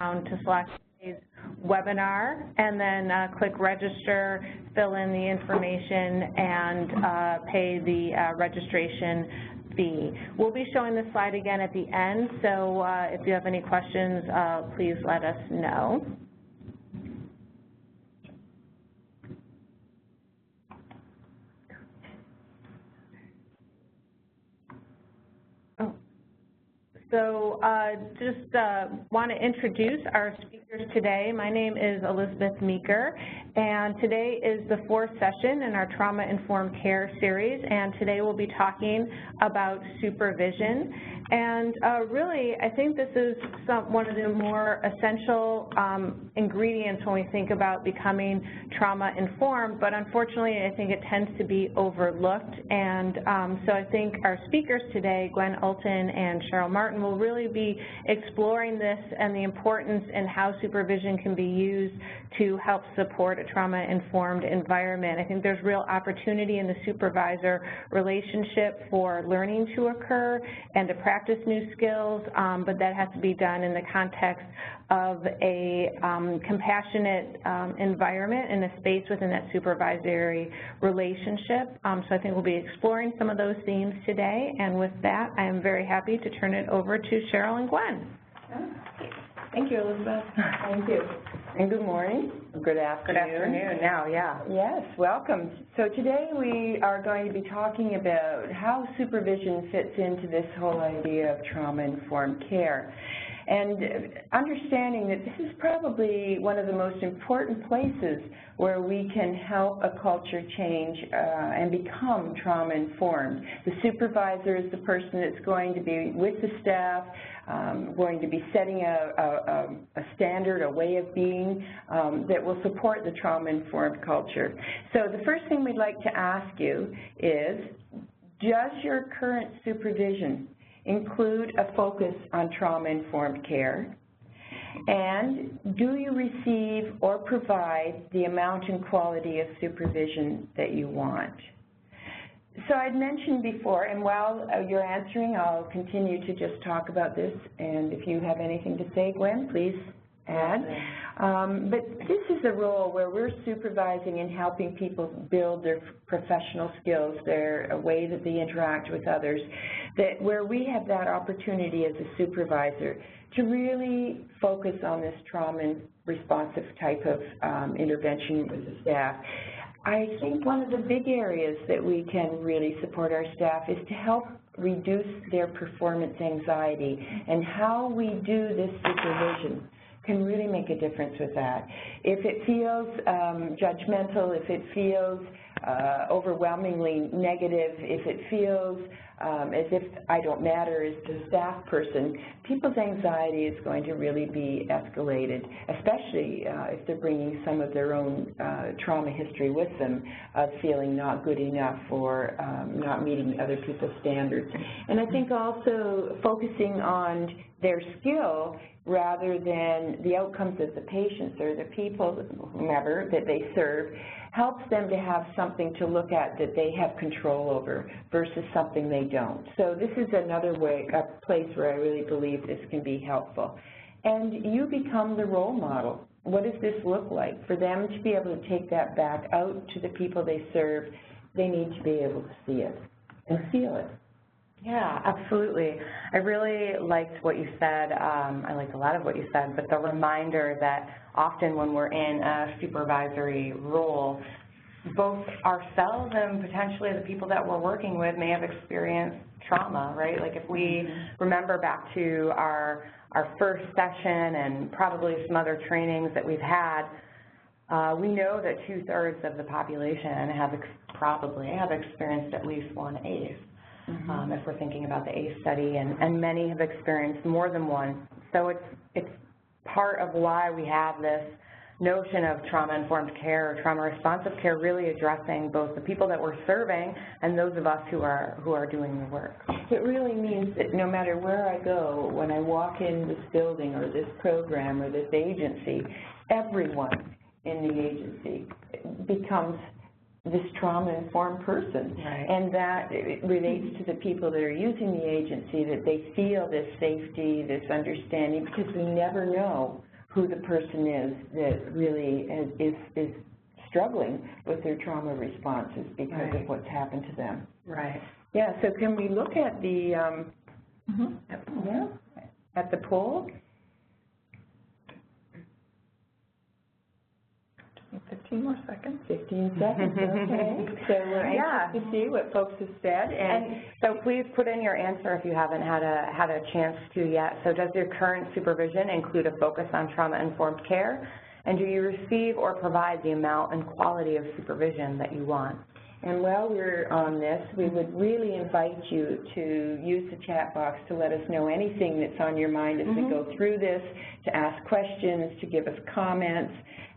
down to select today's webinar, and then click register, fill in the information, and pay the registration fee. We'll be showing this slide again at the end, so if you have any questions, please let us know. So just want to introduce our speakers today. My name is Elizabeth Meeker, and today is the fourth session in our Trauma-Informed Care series, and today we'll be talking about supervision. And really, I think this is one of the more essential ingredients when we think about becoming trauma-informed, but unfortunately, I think it tends to be overlooked. And so I think our speakers today, Gwen Ulton and Cheryl Martin, will really be exploring this and the importance and how supervision can be used to help support a trauma-informed environment. I think there's real opportunity in the supervisor relationship for learning to occur and to practice new skills, but that has to be done in the context of a compassionate environment and a space within that supervisory relationship. So I think we'll be exploring some of those themes today, and with that, I am very happy to turn it over to Cheryl and Gwen. Thank you, Elizabeth. Thank you. And good morning. Good afternoon. Good afternoon now, yeah. Yes, welcome. So today we are going to be talking about how supervision fits into this whole idea of trauma-informed care. And understanding that this is probably one of the most important places where we can help a culture change and become trauma-informed. The supervisor is the person that's going to be with the staff, going to be setting a standard, a way of being that will support the trauma-informed culture. So the first thing we'd like to ask you is, does your current supervision include a focus on trauma-informed care? And do you receive or provide the amount and quality of supervision that you want? So I'd mentioned before, and while you're answering, I'll continue to just talk about this, and if you have anything to say, Gwen, please add. But this is a role where we're supervising and helping people build their professional skills, a way that they interact with others, where we have that opportunity as a supervisor to really focus on this trauma-responsive type of intervention with the staff. I think one of the big areas that we can really support our staff is to help reduce their performance anxiety, and how we do this supervision can really make a difference with that. If it feels judgmental, if it feels overwhelmingly negative, if it feels as if I don't matter as the staff person, people's anxiety is going to really be escalated, especially if they're bringing some of their own trauma history with them of feeling not good enough or not meeting other people's standards. And I think also focusing on their skill rather than the outcomes of the patients or the people, whomever, that they serve, helps them to have something to look at that they have control over versus something they don't. So this is another way, a place where I really believe this can be helpful. And you become the role model. What does this look like? For them to be able to take that back out to the people they serve, they need to be able to see it and feel it. Yeah, absolutely. I really liked what you said. I liked a lot of what you said, but the reminder that often when we're in a supervisory role, both ourselves and potentially the people that we're working with may have experienced trauma, right? Like if we remember back to our first session and probably some other trainings that we've had, we know that 2/3 of the population probably have experienced at least one ACE. If we're thinking about the ACE study, and many have experienced more than one. So it's part of why we have this notion of trauma-informed care or trauma-responsive care, really addressing both the people that we're serving and those of us who are doing the work. It really means that no matter where I go, when I walk in this building or this program or this agency, everyone in the agency becomes this trauma-informed person. Right. And that relates to the people that are using the agency, that they feel this safety, this understanding, because we never know who the person is that really is struggling with their trauma responses because of what's happened to them. Right. Yeah, so can we look at the, at the poll? 15 more seconds. 15 seconds, okay. So we're anxious to see what folks have said. And so please put in your answer if you haven't had a chance to yet. So does your current supervision include a focus on trauma-informed care? And do you receive or provide the amount and quality of supervision that you want? And while we're on this, we would really invite you to use the chat box to let us know anything that's on your mind as we go through this, to ask questions, to give us comments,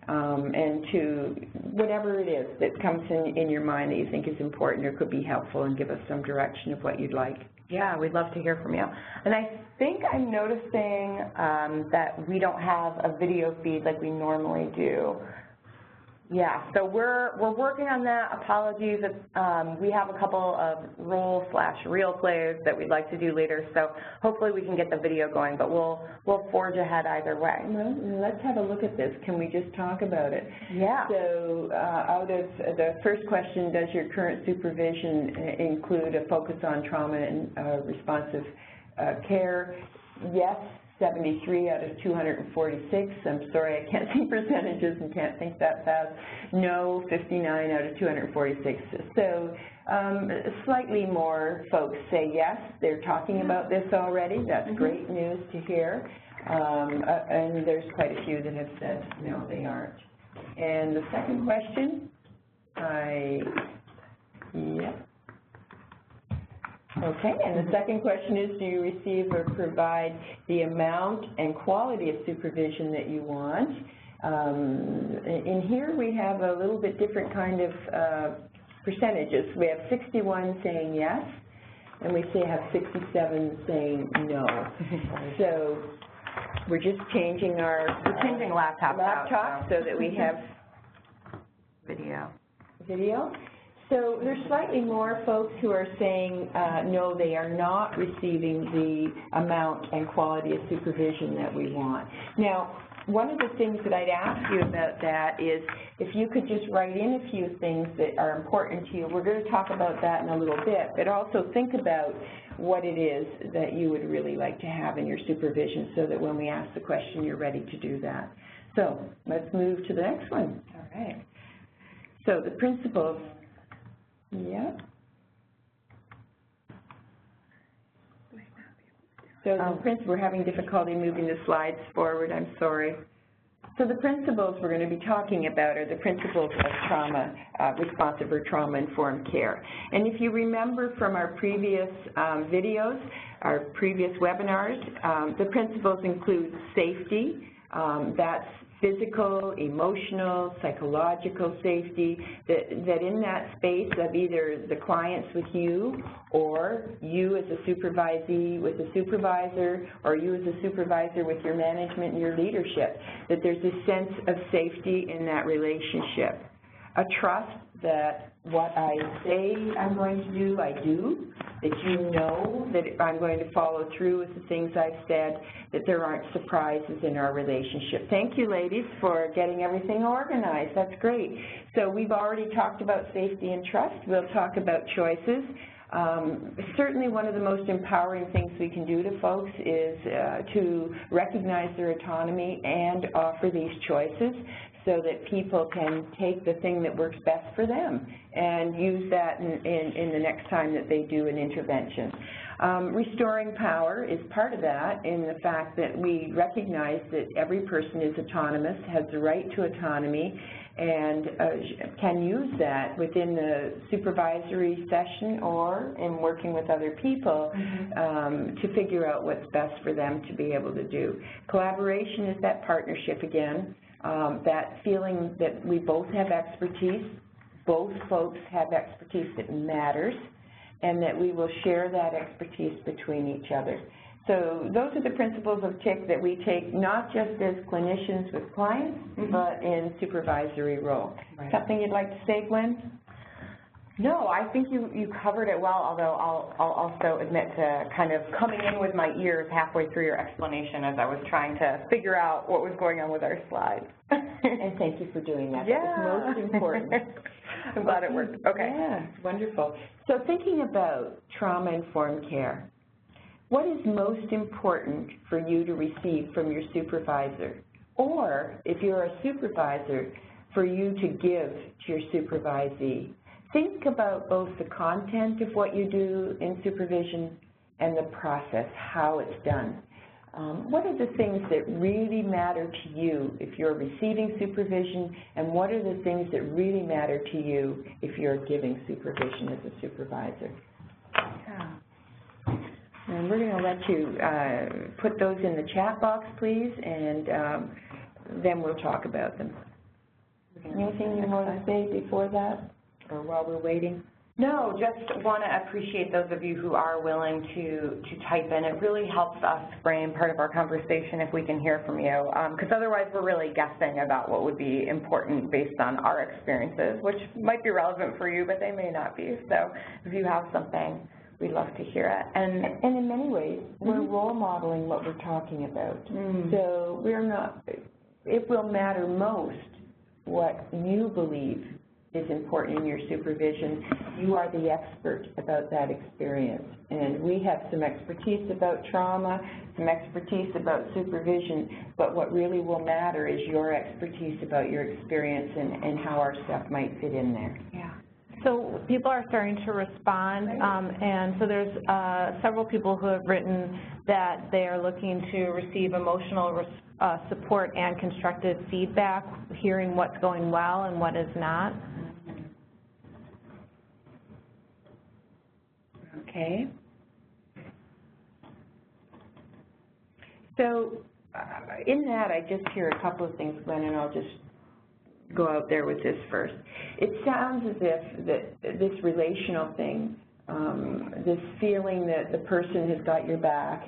and to whatever it is that comes in your mind that you think is important or could be helpful, and give us some direction of what you'd like. Yeah, we'd love to hear from you. And I think I'm noticing that we don't have a video feed like we normally do. Yeah, so we're working on that. Apologies. We have a couple of role/real plays that we'd like to do later, so hopefully we can get the video going, but we'll forge ahead either way. Well, let's have a look at this. Can we just talk about it? Yeah. So out of the first question, does your current supervision include a focus on trauma and responsive care? Yes. 73 out of 246. I'm sorry, I can't see percentages and can't think that fast. No, 59 out of 246. So slightly more folks say yes, they're talking about this already. That's great news to hear. And there's quite a few that have said no, they aren't. And the second question, Okay, and the second question is, do you receive or provide the amount and quality of supervision that you want? In here we have a little bit different kind of percentages. We have 61 saying yes, and we have 67 saying no. So we're just changing our laptop so that we have video. So there's slightly more folks who are saying no, they are not receiving the amount and quality of supervision that we want. Now, one of the things that I'd ask you about that is if you could just write in a few things that are important to you. We're going to talk about that in a little bit, but also think about what it is that you would really like to have in your supervision so that when we ask the question, you're ready to do that. So let's move to the next one. All right. So the principles. Yeah. So the principle, we're having difficulty moving the slides forward, I'm sorry. So the principles we're going to be talking about are the principles of trauma, responsive or trauma-informed care. And if you remember from our previous videos, our previous webinars, the principles include safety, that's physical, emotional, psychological safety, that in that space of either the clients with you or you as a supervisee with a supervisor or you as a supervisor with your management and your leadership, that there's a sense of safety in that relationship. A trust that what I say I'm going to do, I do, that you know that I'm going to follow through with the things I've said, that there aren't surprises in our relationship. Thank you, ladies, for getting everything organized. That's great. So we've already talked about safety and trust. We'll talk about choices. Certainly one of the most empowering things we can do to folks is to recognize their autonomy and offer these choices so that people can take the thing that works best for them and use that in the next time that they do an intervention. Restoring power is part of that in the fact that we recognize that every person is autonomous, has the right to autonomy, and can use that within the supervisory session or in working with other people to figure out what's best for them to be able to do. Collaboration is that partnership again, that feeling that we both have expertise, both folks have expertise that matters, and that we will share that expertise between each other. So those are the principles of TIC that we take not just as clinicians with clients, but in supervisory role. Right. Something you'd like to say, Gwen? No, I think you covered it well, although I'll also admit to kind of coming in with my ears halfway through your explanation as I was trying to figure out what was going on with our slides. And thank you for doing that. Yeah. That was most important. I'm glad it worked. Okay. Yeah, wonderful. So thinking about trauma-informed care, what is most important for you to receive from your supervisor? Or, if you're a supervisor, for you to give to your supervisee? Think about both the content of what you do in supervision and the process, how it's done. What are the things that really matter to you if you're receiving supervision, and what are the things that really matter to you if you're giving supervision as a supervisor? Yeah. And we're going to let you put those in the chat box, please, and then we'll talk about them. Anything you want to say before that, or while we're waiting? No, just want to appreciate those of you who are willing to type in. It really helps us frame part of our conversation if we can hear from you, because otherwise we're really guessing about what would be important based on our experiences, which might be relevant for you, but they may not be. So if you have something, we'd love to hear it. And in many ways, we're role modeling what we're talking about. So we're not, it will matter most what you believe is important in your supervision. You are the expert about that experience. And we have some expertise about trauma, some expertise about supervision, but what really will matter is your expertise about your experience and how our stuff might fit in there. Yeah. So people are starting to respond, and so there's several people who have written that they are looking to receive emotional support and constructive feedback, hearing what's going well and what is not. Okay. So in that, I just hear a couple of things, Glenn, and I'll just go out there with this first. It sounds as if that this relational thing, this feeling that the person has got your back,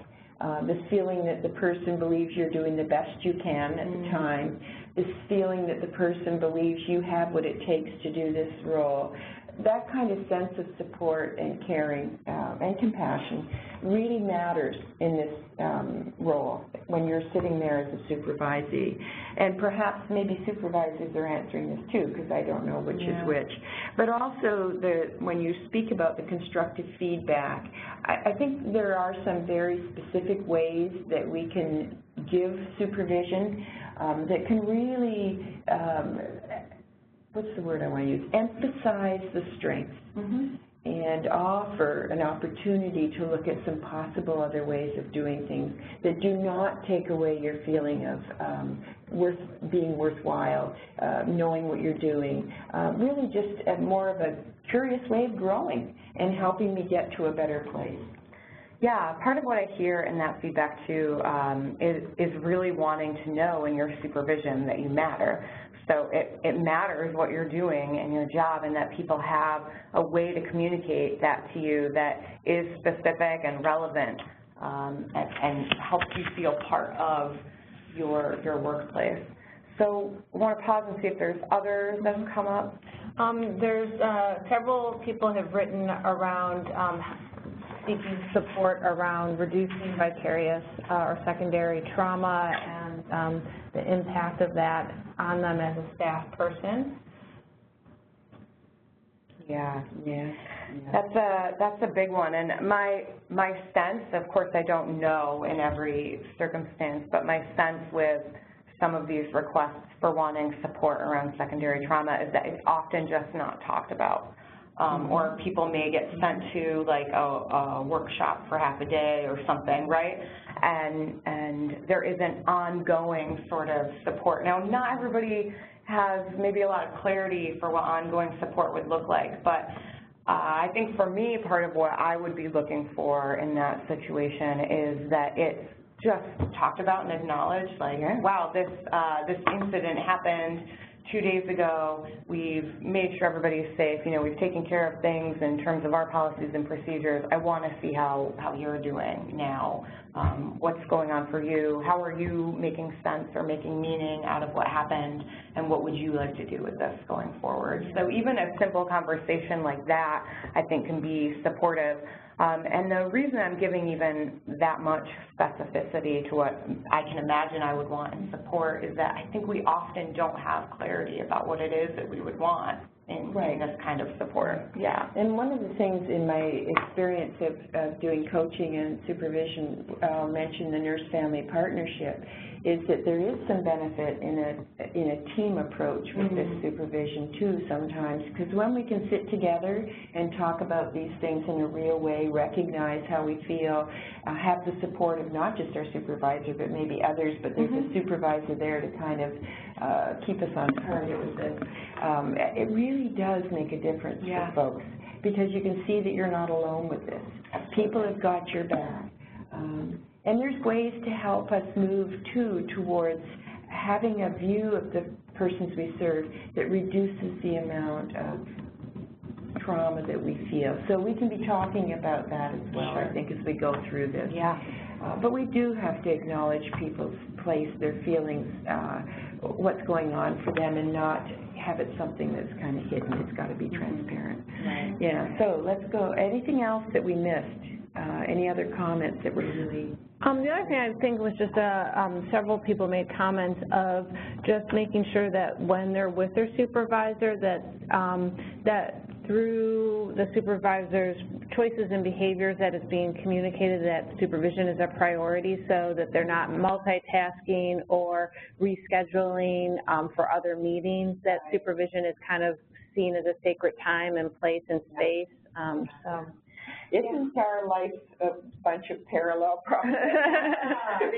this feeling that the person believes you're doing the best you can at the time, this feeling that the person believes you have what it takes to do this role, that kind of sense of support and caring and compassion really matters in this role when you're sitting there as a supervisee. And perhaps maybe supervisors are answering this too, because I don't know which is which. But also, when you speak about the constructive feedback, I think there are some very specific ways that we can give supervision that can really what's the word I want to use? Emphasize the strengths and offer an opportunity to look at some possible other ways of doing things that do not take away your feeling of being worthwhile, knowing what you're doing, really just more of a curious way of growing and helping me get to a better place. Yeah, part of what I hear in that feedback too is really wanting to know in your supervision that you matter. So it matters what you're doing in your job, and that people have a way to communicate that to you that is specific and relevant and helps you feel part of your workplace. So I want to pause and see if there's others that have come up. There's several people have written around seeking support around reducing vicarious or secondary trauma and the impact of that on them as a staff person. Yeah. That's a big one, and my sense, of course I don't know in every circumstance, but my sense with some of these requests for wanting support around secondary trauma is that it's often just not talked about. Or people may get sent to like a workshop for half a day or something, right? And there isn't ongoing sort of support. Now, not everybody has maybe a lot of clarity for what ongoing support would look like, but I think for me, part of what I would be looking for in that situation is that it's just talked about and acknowledged, like, wow, this incident happened 2 days ago, we've made sure everybody's safe, we've taken care of things in terms of our policies and procedures. I want to see how you're doing now. what's going on for you, how are you making sense or making meaning out of what happened, and what would you like to do with this going forward. So even a simple conversation like that, I think, can be supportive. And the reason I'm giving even that much specificity to what I can imagine I would want in support is that I think we often don't have clarity about what it is that we would want in this kind of support. Yeah. And one of the things in my experience of doing coaching and supervision, I'll mention the nurse-family partnership, is that there is some benefit in a team approach with this supervision too sometimes, because when we can sit together and talk about these things in a real way, recognize how we feel, have the support of not just our supervisor but maybe others, but there's a supervisor there to kind of keep us on target with this, it really does make a difference for folks, because you can see that you're not alone with this. People have got your back. And there's ways to help us move, too, towards having a view of the persons we serve that reduces the amount of trauma that we feel. So we can be talking about that as well, I think, as we go through this. Yeah. But we do have to acknowledge people's place, their feelings, what's going on for them, and not have it something that's kind of hidden. It's got to be transparent. Right. Yeah, so let's go. Anything else that we missed? Any other comments that were really... The other thing I think was just several people made comments of just making sure that when they're with their supervisor that through the supervisor's choices and behaviors that is being communicated that supervision is a priority, so that they're not multitasking or rescheduling for other meetings, that supervision is kind of seen as a sacred time and place and space. Isn't our life a bunch of parallel processes?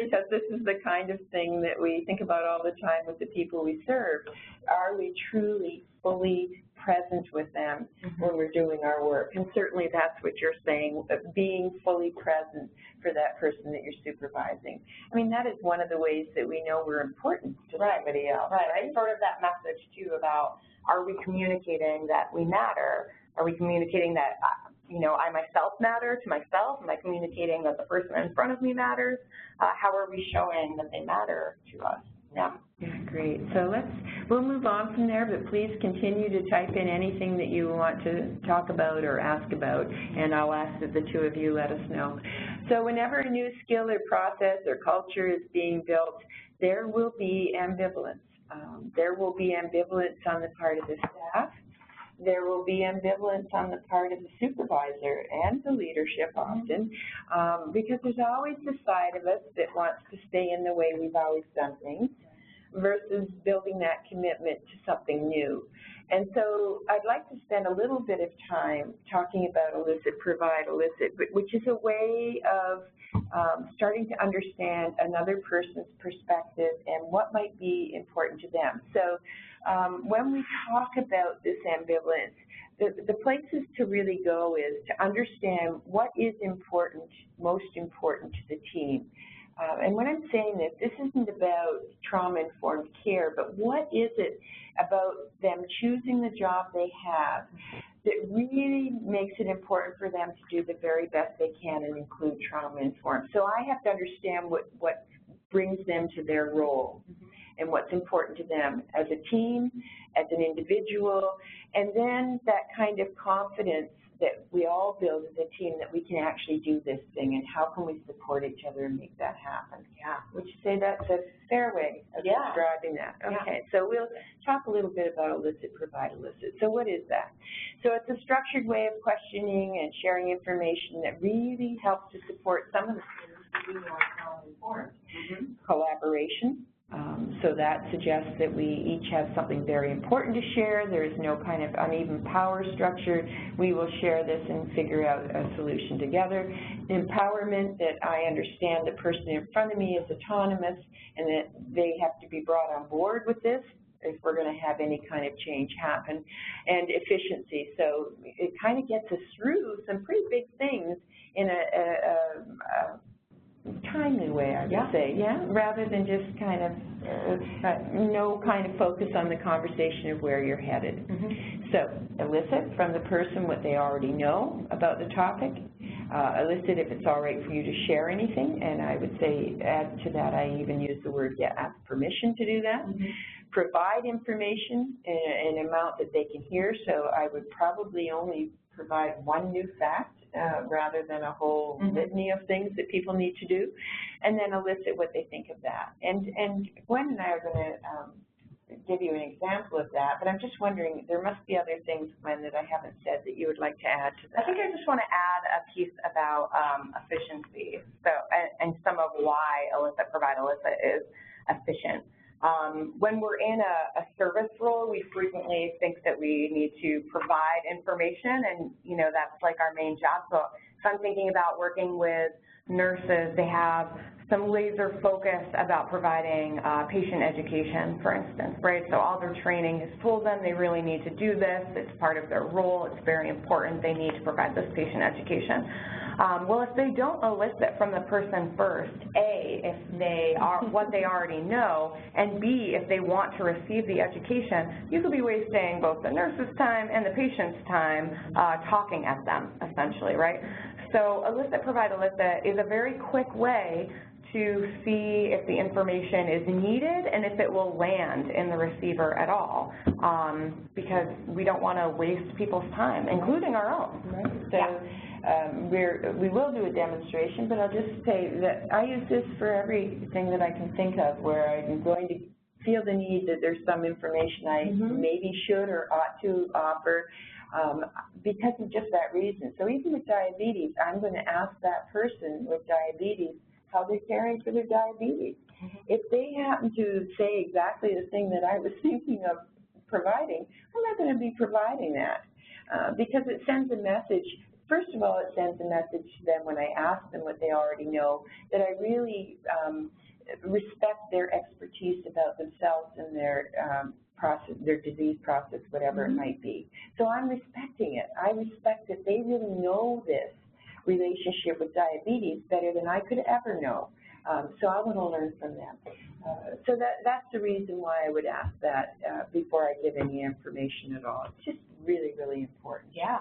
Because this is the kind of thing that we think about all the time with the people we serve. Are we truly fully present with them when we're doing our work? And certainly that's what you're saying, being fully present for that person that you're supervising. I mean, that is one of the ways that we know we're important to somebody else. Right, and sort of that message, too, about are we communicating that we matter? Are we communicating that I myself matter to myself? Am I communicating that the person in front of me matters? How are we showing that they matter to us? Yeah. Yeah, great. So we'll move on from there, but please continue to type in anything that you want to talk about or ask about, and I'll ask that the two of you let us know. So whenever a new skill or process or culture is being built, there will be ambivalence. There will be ambivalence on the part of the staff. There will be ambivalence on the part of the supervisor and the leadership often, because there's always the side of us that wants to stay in the way we've always done things versus building that commitment to something new. And so I'd like to spend a little bit of time talking about Elicit Provide, which is a way of starting to understand another person's perspective and what might be important to them. So when we talk about this ambivalence, the places to really go is to understand what is important, most important to the team. And when I'm saying this, this isn't about trauma-informed care, but what is it about them choosing the job they have that really makes it important for them to do the very best they can and include trauma-informed. So I have to understand what brings them to their role and what's important to them as a team, as an individual, and then that kind of confidence that we all build as a team that we can actually do this thing, and how can we support each other and make that happen. Yeah. Would you say that's a fair way of describing that? Okay, so we'll talk a little bit about Elicit, Provide, Elicit. So what is that? So it's a structured way of questioning and sharing information that really helps to support some of the things that we know are trauma-informed. Collaboration. So that suggests that we each have something very important to share. There is no kind of uneven power structure. We will share this and figure out a solution together. Empowerment, that I understand the person in front of me is autonomous and that they have to be brought on board with this if we're going to have any kind of change happen. And efficiency, so it kind of gets us through some pretty big things in a timely way, I would say, rather than just kind of no kind of focus on the conversation of where you're headed. So elicit from the person what they already know about the topic, Elicit, if it's all right for you to share anything, and I would say add to that, I even use the word ask permission to do that. Provide information in an amount that they can hear, so I would probably only provide one new fact rather than a whole litany of things that people need to do, and then elicit what they think of that. And Gwen and I are going to give you an example of that, but I'm just wondering, there must be other things, Gwen, that I haven't said that you would like to add to that. I think I just want to add a piece about efficiency, so and some of why Elicit Provide Elicit is efficient. When we're in a service role, we frequently think that we need to provide information, and that's like our main job. So if I'm thinking about working with nurses, they have some laser focus about providing patient education, for instance, right? So all their training has told them they really need to do this. It's part of their role. It's very important. They need to provide this patient education. Well, if they don't elicit from the person first, A, if they are what they already know, and B, if they want to receive the education, you could be wasting both the nurse's time and the patient's time talking at them, essentially, right? So Elicit Provide Elicit is a very quick way to see if the information is needed and if it will land in the receiver at all, because we don't want to waste people's time, including our own. Right. So we will do a demonstration, but I'll just say that I use this for everything that I can think of where I'm going to feel the need that there's some information I maybe should or ought to offer because of just that reason. So even with diabetes, I'm going to ask that person with diabetes how they're caring for their diabetes. If they happen to say exactly the thing that I was thinking of providing, I'm not going to be providing that because it sends a message. First of all, it sends a message to them when I ask them what they already know, that I really respect their expertise about themselves and their process, their disease process, whatever it might be. So I'm respecting it. I respect that they really know this relationship with diabetes better than I could ever know. So I want to learn from them. So that's the reason why I would ask that before I give any information at all. It's just really, really important. Yeah.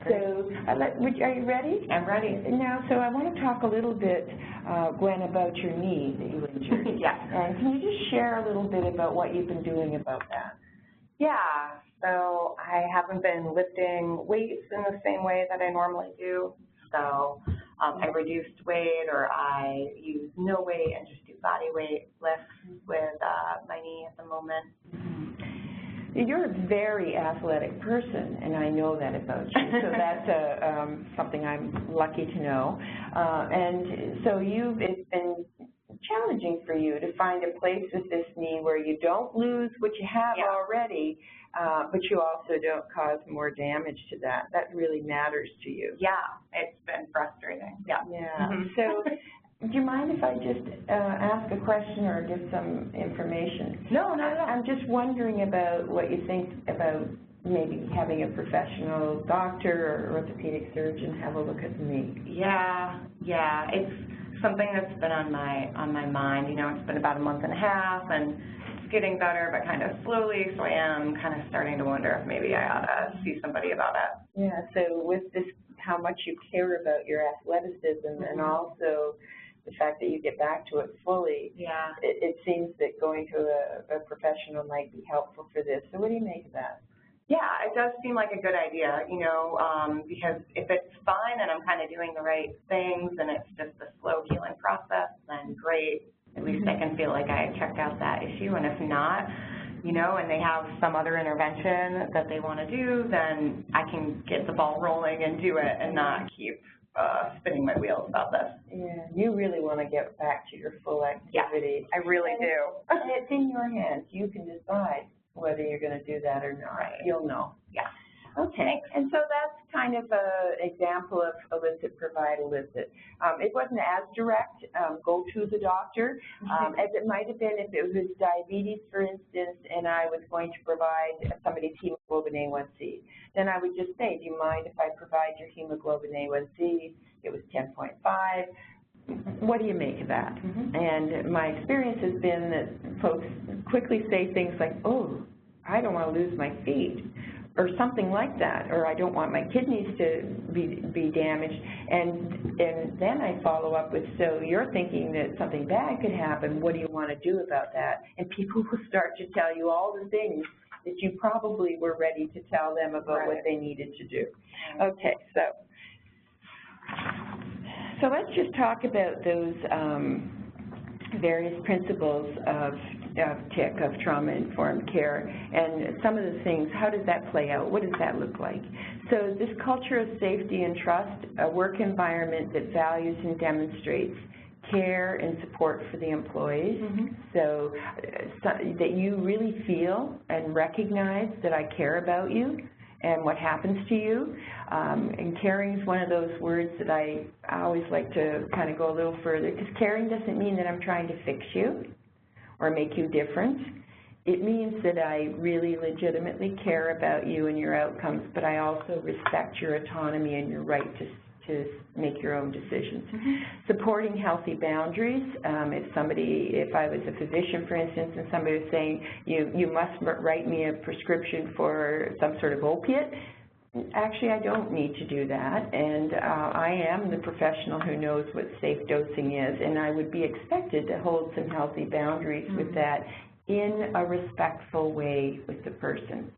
So are you ready? I'm ready. Now, so I want to talk a little bit, Gwen, about your knee that you injured. Yeah. And can you just share a little bit about what you've been doing about that? Yeah. So I haven't been lifting weights in the same way that I normally do. So I reduced weight, or I use no weight and just do body weight lifts with my knee at the moment. You're a very athletic person, and I know that about you. So that's something I'm lucky to know. And so it's been challenging for you to find a place with this knee where you don't lose what you have already, but you also don't cause more damage to that. That really matters to you. Yeah, it's been frustrating. Yeah. So do you mind if I just ask a question or give some information? No. I'm just wondering about what you think about maybe having a professional doctor or orthopedic surgeon have a look at the knee. Yeah. It's something that's been on my mind. It's been about a month and a half, and it's getting better, but kind of slowly. So I am kind of starting to wonder if maybe I ought to see somebody about it. Yeah. So with this, how much you care about your athleticism, and also the fact that you get back to it fully, it seems that going to a professional might be helpful for this. So what do you make of that? Yeah, it does seem like a good idea, because if it's fine and I'm kind of doing the right things and it's just a slow healing process, then great. At least I can feel like I checked out that issue. And if not, and they have some other intervention that they want to do, then I can get the ball rolling and do it and not keep spinning my wheels about this. Yeah, you really want to get back to your full activity. Yeah, I really do. And it's in your hands. You can decide whether you're going to do that or not. Right. You'll know. Yeah. Okay, and so that's kind of an example of Elicit Provide Elicit. It wasn't as direct, go to the doctor, as it might have been if it was diabetes, for instance, and I was going to provide somebody's hemoglobin A1C. Then I would just say, do you mind if I provide your hemoglobin A1C? It was 10.5. What do you make of that? And my experience has been that folks quickly say things like, oh, I don't want to lose my feet. or something like that, or I don't want my kidneys to be damaged, and then I follow up with, so you're thinking that something bad could happen, what do you want to do about that? And people will start to tell you all the things that you probably were ready to tell them about what they needed to do. Okay, so let's just talk about those various principles of TIC, of trauma-informed care, and some of the things, how does that play out? What does that look like? So this culture of safety and trust, a work environment that values and demonstrates care and support for the employees, so that you really feel and recognize that I care about you and what happens to you. And caring is one of those words that I always like to kind of go a little further, because caring doesn't mean that I'm trying to fix you or make you different. It means that I really legitimately care about you and your outcomes, but I also respect your autonomy and your right to make your own decisions. Supporting healthy boundaries. If I was a physician, for instance, and somebody was saying, you must write me a prescription for some sort of opiate, actually I don't need to do that, and I am the professional who knows what safe dosing is, and I would be expected to hold some healthy boundaries with that in a respectful way with the person.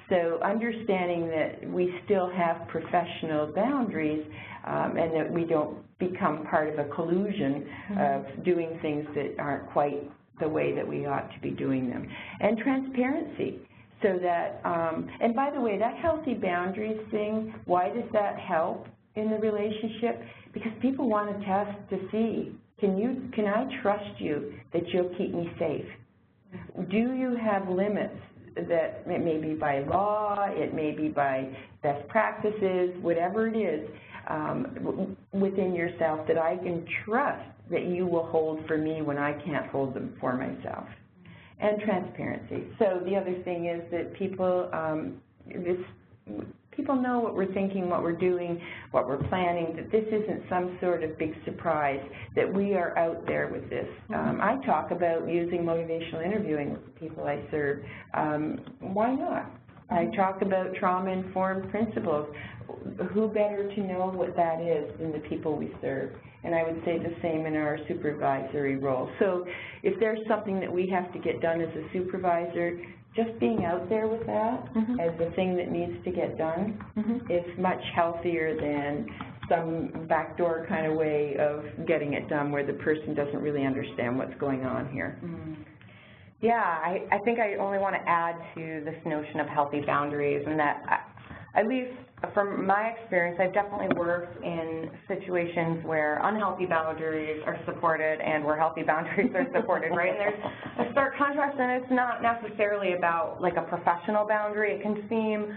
So understanding that we still have professional boundaries, and that we don't become part of a collusion of doing things that aren't quite the way that we ought to be doing them. And transparency, so that, and by the way, that healthy boundaries thing, why does that help in the relationship? Because people want to test to see, can I trust you that you'll keep me safe? Do you have limits that it may be by law, it may be by best practices, whatever it is, within yourself that I can trust that you will hold for me when I can't hold them for myself? And transparency. So the other thing is that people, people know what we're thinking, what we're doing, what we're planning, that this isn't some sort of big surprise, that we are out there with this. I talk about using motivational interviewing with the people I serve. Why not? I talk about trauma-informed principles. Who better to know what that is than the people we serve? And I would say the same in our supervisory role. So if there's something that we have to get done as a supervisor, just being out there with that as the thing that needs to get done is much healthier than some backdoor kind of way of getting it done where the person doesn't really understand what's going on here. Yeah, I think I only want to add to this notion of healthy boundaries, and that, at least from my experience, I've definitely worked in situations where unhealthy boundaries are supported and where healthy boundaries are supported, right? And there's a stark contrast, and it's not necessarily about like a professional boundary. It can seem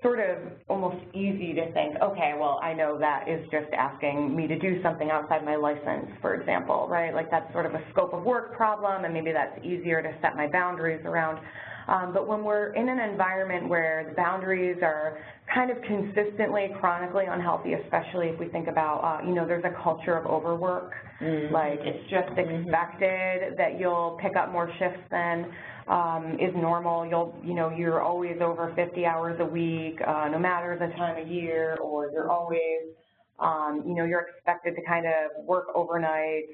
sort of almost easy to think, okay, well, I know that is just asking me to do something outside my license, for example, right? Like that's sort of a scope of work problem, and maybe that's easier to set my boundaries around. But when we're in an environment where the boundaries are kind of consistently, chronically unhealthy, especially if we think about, there's a culture of overwork. Like it's just expected that you'll pick up more shifts than is normal. You're always over 50 hours a week, no matter the time of year, or you're always, you're expected to kind of work overnight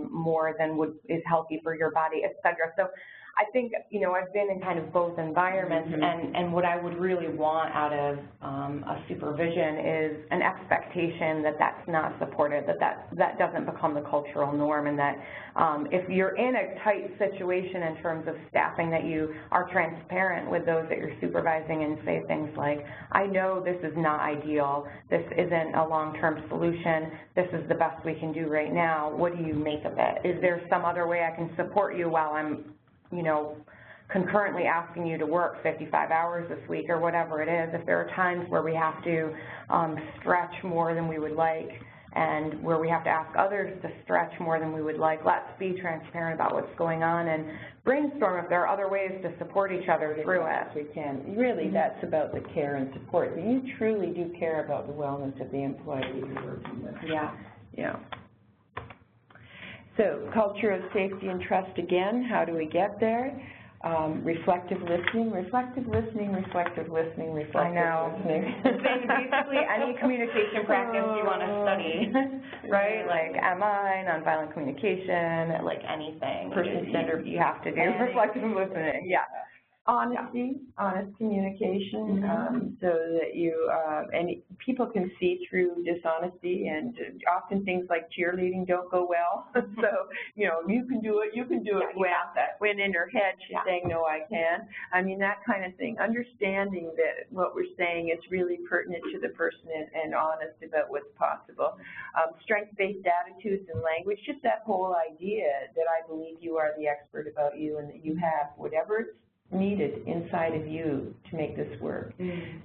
more than is healthy for your body, et cetera. So I think, I've been in kind of both environments, and what I would really want out of a supervision is an expectation that that's not supported, that doesn't become the cultural norm, and that if you're in a tight situation in terms of staffing, that you are transparent with those that you're supervising and say things like, I know this is not ideal, this isn't a long-term solution, this is the best we can do right now, what do you make of it? Is there some other way I can support you while I'm concurrently asking you to work 55 hours this week or whatever it is? If there are times where we have to stretch more than we would like and where we have to ask others to stretch more than we would like, let's be transparent about what's going on and brainstorm if there are other ways to support each other through it. We can. Really, that's about the care and support. You truly do care about the wellness of the employee you're working with. Yeah. So culture of safety and trust again, how do we get there? reflective listening, reflective listening, reflective listening, reflective listening. Basically any communication practice you want to study, right? Like MI, nonviolent communication, like anything. Person-centered. You have to do reflective listening, yeah. Honesty, honest communication, so that you, and people can see through dishonesty, and often things like cheerleading don't go well. So, you know, you can do it well. When in her head she's saying, no, I can. I mean, that kind of thing. Understanding that what we're saying is really pertinent to the person and honest about what's possible. Strength-based attitudes and language, just that whole idea that I believe you are the expert about you and that you have whatever needed inside of you to make this work.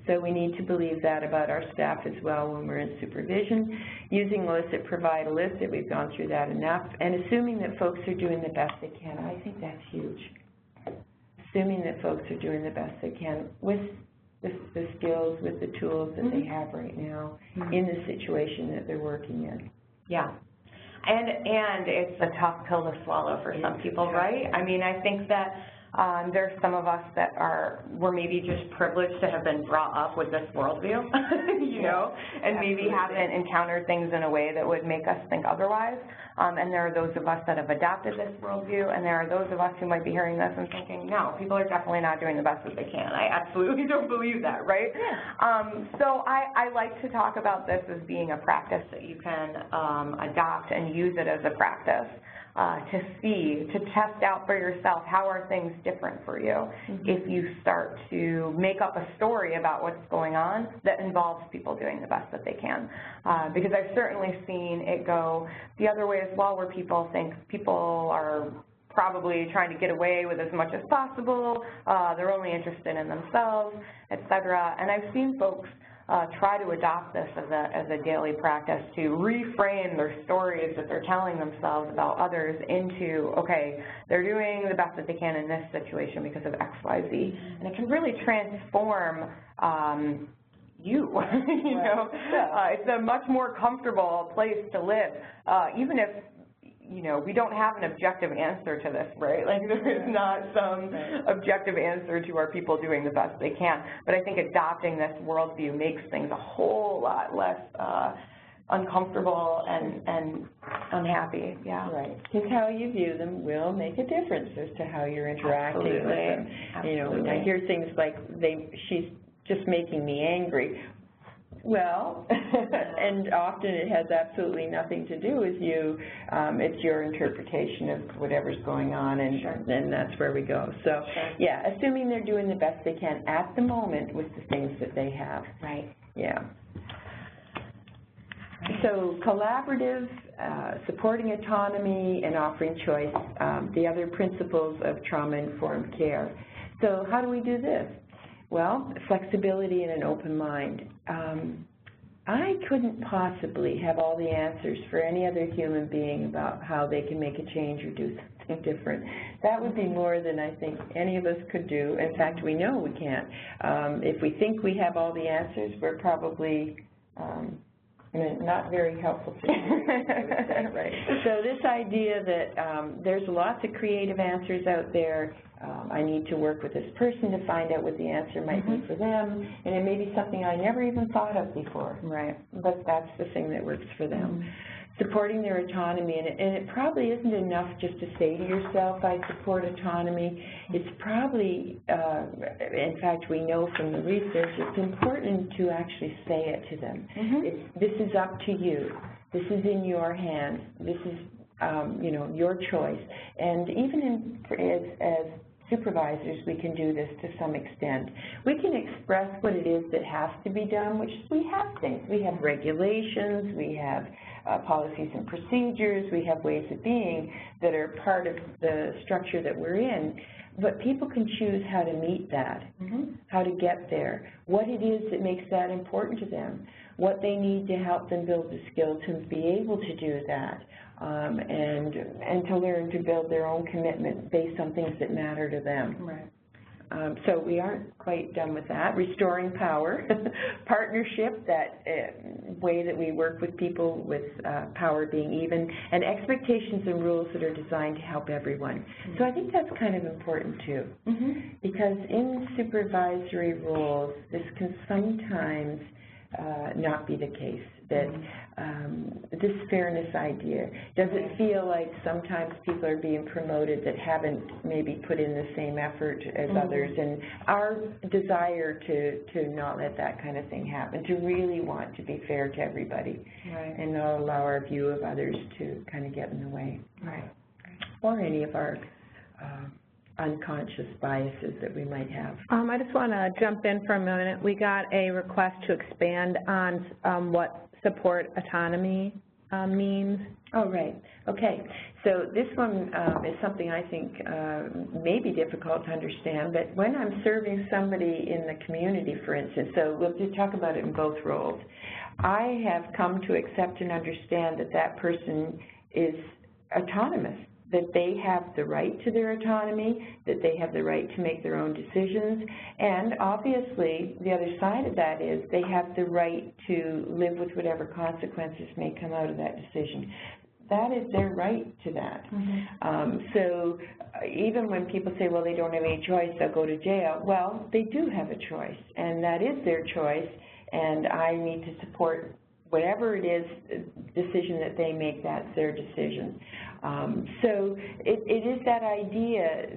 So we need to believe that about our staff as well when we're in supervision. Using Elicit Provide, Elicit, we've gone through that enough, and assuming that folks are doing the best they can. I think that's huge. Assuming that folks are doing the best they can with the skills, with the tools that they have right now in the situation that they're working in. Yeah. And it's a tough pill to swallow for some people, right? I mean, I think that there's some of us that were maybe just privileged to have been brought up with this worldview, you know, and maybe haven't encountered things in a way that would make us think otherwise. And there are those of us that have adopted this worldview, and there are those of us who might be hearing this and thinking, no, people are definitely not doing the best that they can. I absolutely don't believe that, right? So I like to talk about this as being a practice that you can adopt and use it as a practice. To test out for yourself, how are things different for you if you start to make up a story about what's going on that involves people doing the best that they can. Because I've certainly seen it go the other way as well, where people think people are probably trying to get away with as much as possible, they're only interested in themselves, et cetera. And I've seen folks try to adopt this as a daily practice to reframe their stories that they're telling themselves about others into, okay, they're doing the best that they can in this situation because of X, Y, Z. And it can really transform you know. It's a much more comfortable place to live, even if, you know, we don't have an objective answer to this, right? Like, there is not some objective answer to are people doing the best they can. But I think adopting this worldview makes things a whole lot less uncomfortable and unhappy. Right. Because how you view them will make a difference as to how you're interacting with them. You know, when I hear things like, she's just making me angry. Well, and often it has absolutely nothing to do with you. It's your interpretation of whatever's going on, and then that's where we go. So, yeah, assuming they're doing the best they can at the moment with the things that they have. Right. Yeah. So collaborative, supporting autonomy, and offering choice, the other principles of trauma-informed care. So how do we do this? Well, flexibility and an open mind. I couldn't possibly have all the answers for any other human being about how they can make a change or do something different. That would be more than I think any of us could do. In fact, we know we can't. If we think we have all the answers, we're probably not very helpful to you. Right. So this idea that there's lots of creative answers out there. I need to work with this person to find out what the answer might be for them, and it may be something I never even thought of before. Right. But that's the thing that works for them. Supporting their autonomy, and it probably isn't enough just to say to yourself, I support autonomy. It's probably, in fact, we know from the research, it's important to actually say it to them. This is up to you. This is in your hands. This is, you know, your choice. And even as supervisors, we can do this to some extent. We can express what it is that has to be done, which we have things. We have regulations, we have policies and procedures, we have ways of being that are part of the structure that we're in. But people can choose how to meet that, how to get there, what it is that makes that important to them, what they need to help them build the skill to be able to do that. And to learn to build their own commitment based on things that matter to them. Right. So we aren't quite done with that. Restoring power, partnership, that way that we work with people with power being even, and expectations and rules that are designed to help everyone. So I think that's kind of important too, because in supervisory roles, this can sometimes not be the case, that this fairness idea, does it feel like sometimes people are being promoted that haven't maybe put in the same effort as others, and our desire to not let that kind of thing happen, to really want to be fair to everybody, and not allow our view of others to kind of get in the way, or any of our unconscious biases that we might have. I just want to jump in for a minute. We got a request to expand on what support autonomy means. Oh, right. Okay. So this one is something I think may be difficult to understand, but when I'm serving somebody in the community, for instance, so we'll just talk about it in both roles, I have come to accept and understand that that person is autonomous, that they have the right to their autonomy, that they have the right to make their own decisions, and obviously the other side of that is they have the right to live with whatever consequences may come out of that decision. That is their right to that. So even when people say, well, they don't have any choice, they'll go to jail, well, they do have a choice, and that is their choice, and I need to support whatever it is, decision that they make, that's their decision. So it is that idea.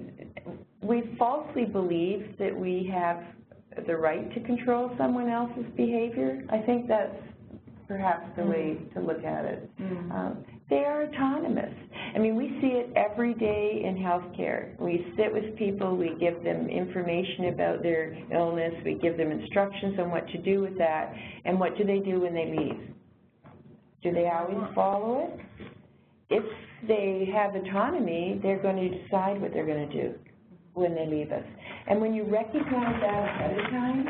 We falsely believe that we have the right to control someone else's behavior. I think that's perhaps the way to look at it. They are autonomous. I mean, we see it every day in healthcare. We sit with people, we give them information about their illness, we give them instructions on what to do with that, and what do they do when they leave? Do they always follow it? If they have autonomy, they're going to decide what they're going to do when they leave us. And when you recognize that ahead of time,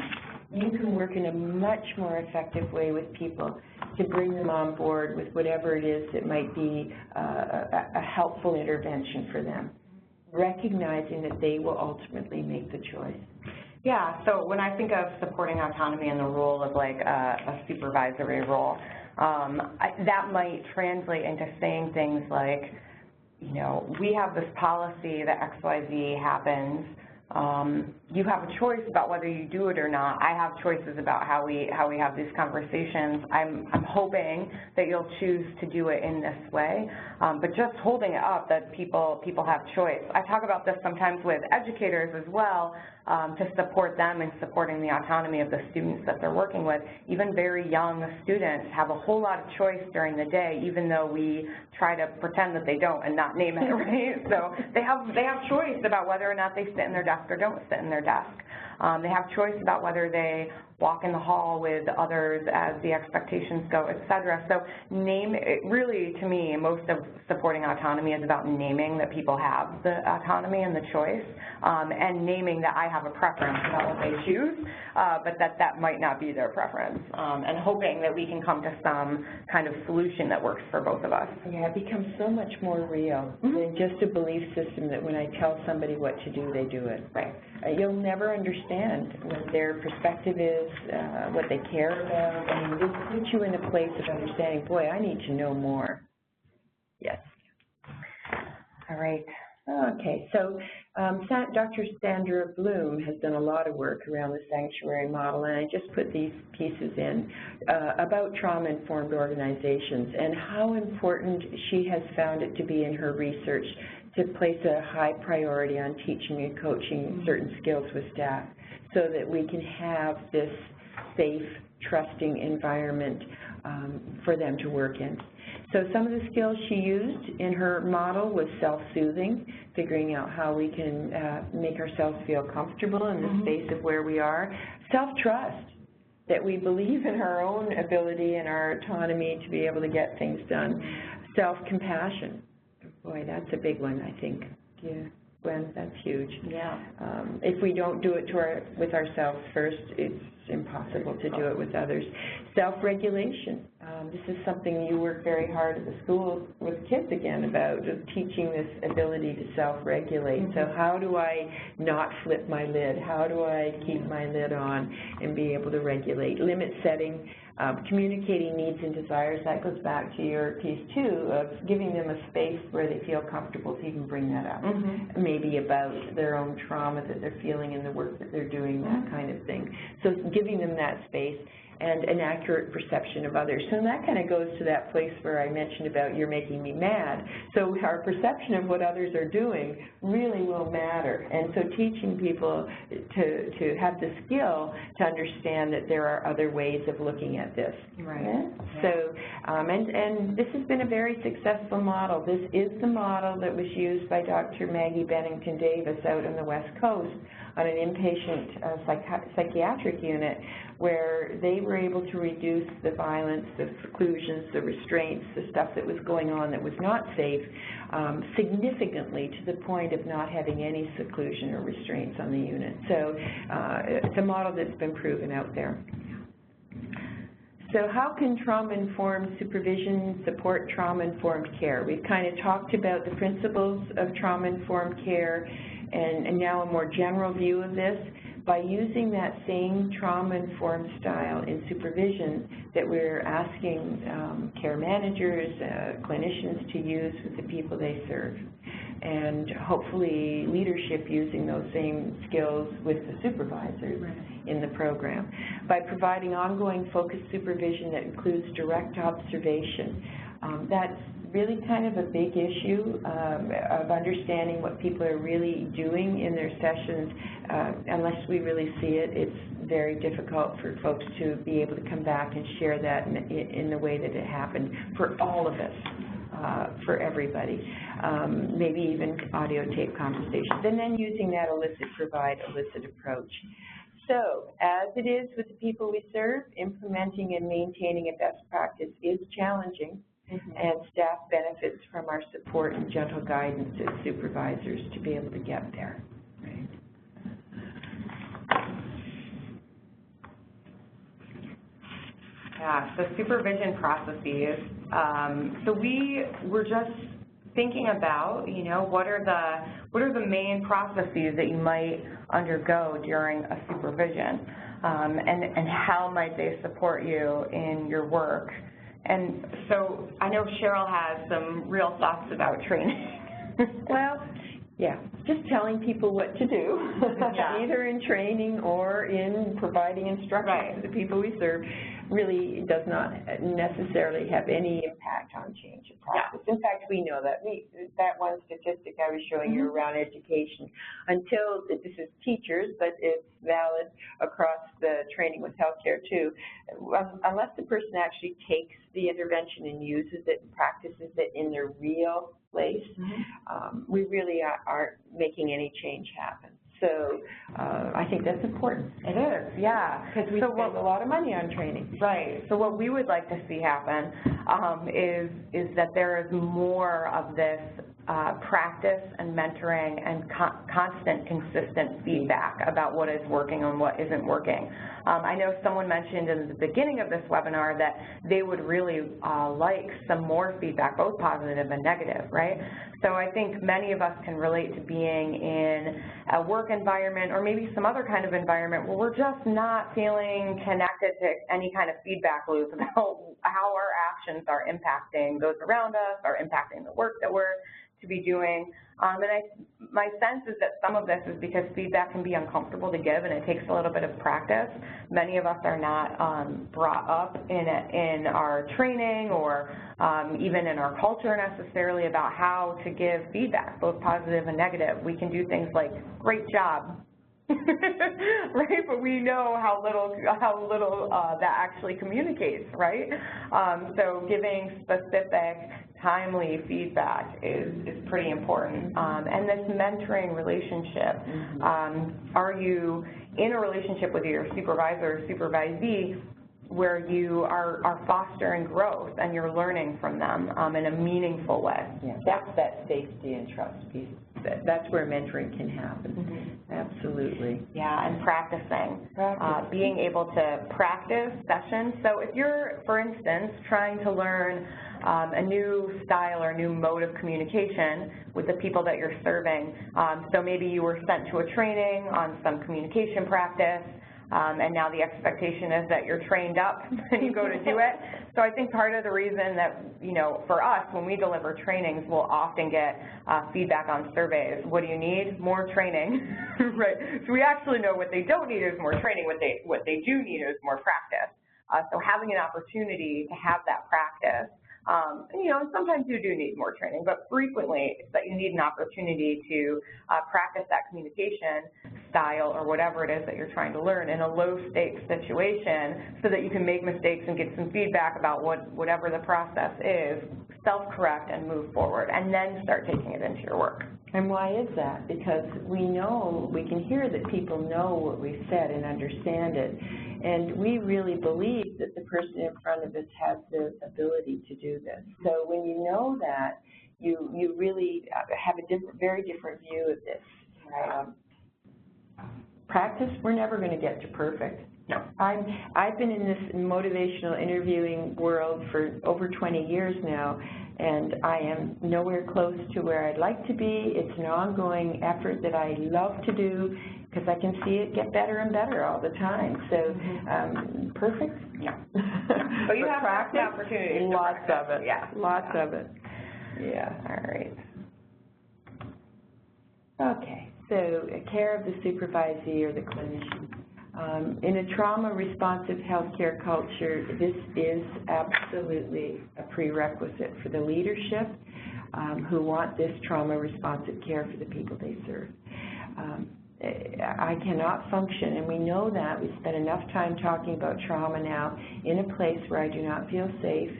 you can work in a much more effective way with people to bring them on board with whatever it is that might be a helpful intervention for them, recognizing that they will ultimately make the choice. Yeah, so when I think of supporting autonomy in the role of like a supervisory role, that might translate into saying things like, you know, we have this policy that XYZ happens. You have a choice about whether you do it or not. I have choices about how we have these conversations. I'm hoping that you'll choose to do it in this way. But just holding it up that people have choice. I talk about this sometimes with educators as well, to support them in supporting the autonomy of the students that they're working with. Even very young students have a whole lot of choice during the day, even though we try to pretend that they don't and not name it, right? So they have choice about whether or not they sit in their desk or don't sit in their desk. They have choice about whether they walk in the hall with others as the expectations go, et cetera. So really, to me, most of supporting autonomy is about naming that people have the autonomy and the choice, and naming that I have a preference about what they choose, but that might not be their preference, and hoping that we can come to some kind of solution that works for both of us. Yeah, it becomes so much more real than just a belief system that when I tell somebody what to do, they do it. Right. You'll never understand what their perspective is, what they care about. I mean, this puts you in a place of understanding, boy, I need to know more. Yes. All right. Okay, so Dr. Sandra Bloom has done a lot of work around the sanctuary model, and I just put these pieces in about trauma-informed organizations and how important she has found it to be in her research to place a high priority on teaching and coaching certain skills with staff so that we can have this safe, trusting environment for them to work in. So some of the skills she used in her model was self-soothing, figuring out how we can make ourselves feel comfortable in the space of where we are. Self-trust, that we believe in our own ability and our autonomy to be able to get things done. Self-compassion. Boy, that's a big one, I think. Yeah, Gwen, that's huge. Yeah. If we don't do it with ourselves first, it's impossible to do it with others. Self-regulation. This is something you work very hard at the school with kids again about, teaching this ability to self-regulate. So how do I not flip my lid? How do I keep my lid on and be able to regulate? Limit setting, communicating needs and desires. That goes back to your piece too, of giving them a space where they feel comfortable to even bring that up. Maybe about their own trauma that they're feeling in the work that they're doing, that kind of thing. So giving them that space and an accurate perception of others. So that kind of goes to that place where I mentioned about you're making me mad. So our perception of what others are doing really will matter. And so teaching people to have the skill to understand that there are other ways of looking at this. Right. Yeah? So, and this has been a very successful model. This is the model that was used by Dr. Maggie Bennington Davis out on the West Coast on an inpatient psychiatric unit, where they were able to reduce the violence, the seclusions, the restraints, the stuff that was going on that was not safe, significantly, to the point of not having any seclusion or restraints on the unit. So it's a model that's been proven out there. So how can trauma-informed supervision support trauma-informed care? We've kind of talked about the principles of trauma-informed care and now a more general view of this. By using that same trauma-informed style in supervision that we're asking care managers, clinicians to use with the people they serve, and hopefully leadership using those same skills with the supervisors in the program. By providing ongoing focused supervision that includes direct observation. That's really kind of a big issue of understanding what people are really doing in their sessions. Unless we really see it, it's very difficult for folks to be able to come back and share that in the way that it happened for all of us, for everybody. Maybe even audio tape conversations. And then using that Elicit Provide, Elicit approach. So, as it is with the people we serve, implementing and maintaining a best practice is challenging. And staff benefits from our support and gentle guidance as supervisors to be able to get there. Right. Yeah, so supervision processes. So we were just thinking about, you know, what are the main processes that you might undergo during a supervision, and how might they support you in your work. And so I know Cheryl has some real thoughts about training. Well, yeah, just telling people what to do, either in training or in providing instruction to the people we serve, really does not necessarily have any impact on change of practice. In fact, we know that. That one statistic I was showing you around education, until this is teachers, but it's valid across the training with healthcare too, unless the person actually takes the intervention and uses it and practices it in their real place, we really aren't making any change happen. So I think that's important. It is, yeah. Because we spend a lot of money on training. Right. So what we would like to see happen is that there is more of this practice and mentoring and constant, consistent feedback about what is working and what isn't working. I know someone mentioned in the beginning of this webinar that they would really like some more feedback, both positive and negative, right? So I think many of us can relate to being in a work environment or maybe some other kind of environment where we're just not feeling connected to any kind of feedback loop about how our actions are impacting those around us, are impacting the work that we're to be doing. My sense is that some of this is because feedback can be uncomfortable to give and it takes a little bit of practice. Many of us are not brought up in our training or even in our culture necessarily about how to give feedback, both positive and negative. We can do things like, great job, right? But we know how little that actually communicates, right? So giving specific, timely feedback is pretty important. And this mentoring relationship, are you in a relationship with your supervisor or supervisee where you are fostering growth and you're learning from them in a meaningful way? Yeah, that's that safety and trust piece. that's where mentoring can happen. Absolutely. Yeah, and practicing. Being able to practice sessions. So if you're, for instance, trying to learn a new style or a new mode of communication with the people that you're serving, so maybe you were sent to a training on some communication practice, and now the expectation is that you're trained up and you go to do it. So I think part of the reason that, for us, when we deliver trainings, we'll often get feedback on surveys. What do you need? More training, right? So we actually know what they don't need is more training. What they do need is more practice. So having an opportunity to have that practice, and sometimes you do need more training, but frequently it's that you need an opportunity to practice that communication style or whatever it is that you're trying to learn in a low-stakes situation so that you can make mistakes and get some feedback about whatever the process is, self-correct and move forward, and then start taking it into your work. And why is that? Because we can hear that people know what we've said and understand it. And we really believe that the person in front of us has the ability to do this. So when you know that, you really have a very different view of this. Right. Practice, we're never going to get to perfect. No. I've been in this motivational interviewing world for over 20 years now, and I am nowhere close to where I'd like to be. It's an ongoing effort that I love to do because I can see it get better and better all the time. So, perfect? Yeah. But you have practice opportunities. Lots of it. Yeah. Lots of it. Yeah. All right. Okay. So, care of the supervisee or the clinician. In a trauma-responsive healthcare culture, this is absolutely a prerequisite for the leadership who want this trauma-responsive care for the people they serve. I cannot function, and we know that. We spent enough time talking about trauma now in a place where I do not feel safe,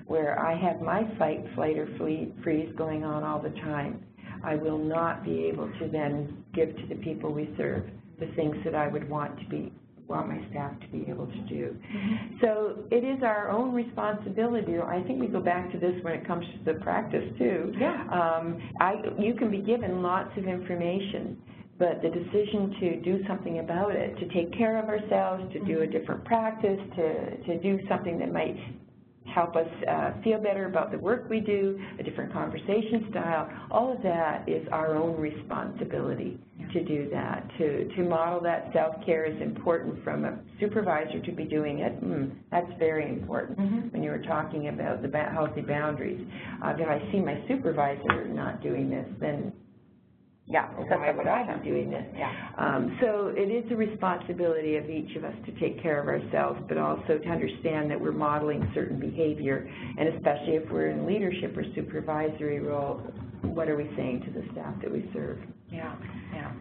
where I have my fight, flight, or freeze going on all the time. I will not be able to then give to the people we serve the things that I would want my staff to be able to do. So it is our own responsibility. I think we go back to this when it comes to the practice too. Yeah. You can be given lots of information, but the decision to do something about it, to take care of ourselves, to do a different practice, to do something that might help us feel better about the work we do, a different conversation style, all of that is our own responsibility to do that. To model that self-care is important from a supervisor to be doing it. That's very important when you were talking about the healthy boundaries. If I see my supervisor not doing this, then why would I be doing this? Yeah. So it is a responsibility of each of us to take care of ourselves, but also to understand that we're modeling certain behavior, and especially if we're in leadership or supervisory role, what are we saying to the staff that we serve? Yeah, yeah.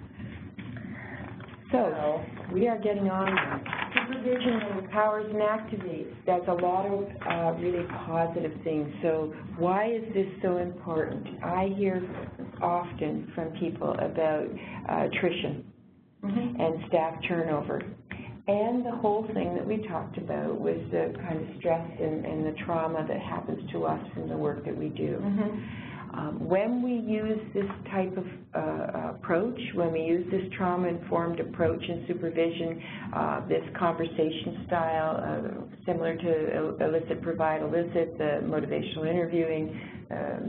So we are getting on now. Supervision that empowers and activates. That's a lot of really positive things. So why is this so important? I hear often from people about attrition and staff turnover. And the whole thing that we talked about was the kind of stress and the trauma that happens to us from the work that we do. When we use this type of approach, when we use this trauma-informed approach in supervision, this conversation style, similar to Elicit Provide, Elicit, the motivational interviewing,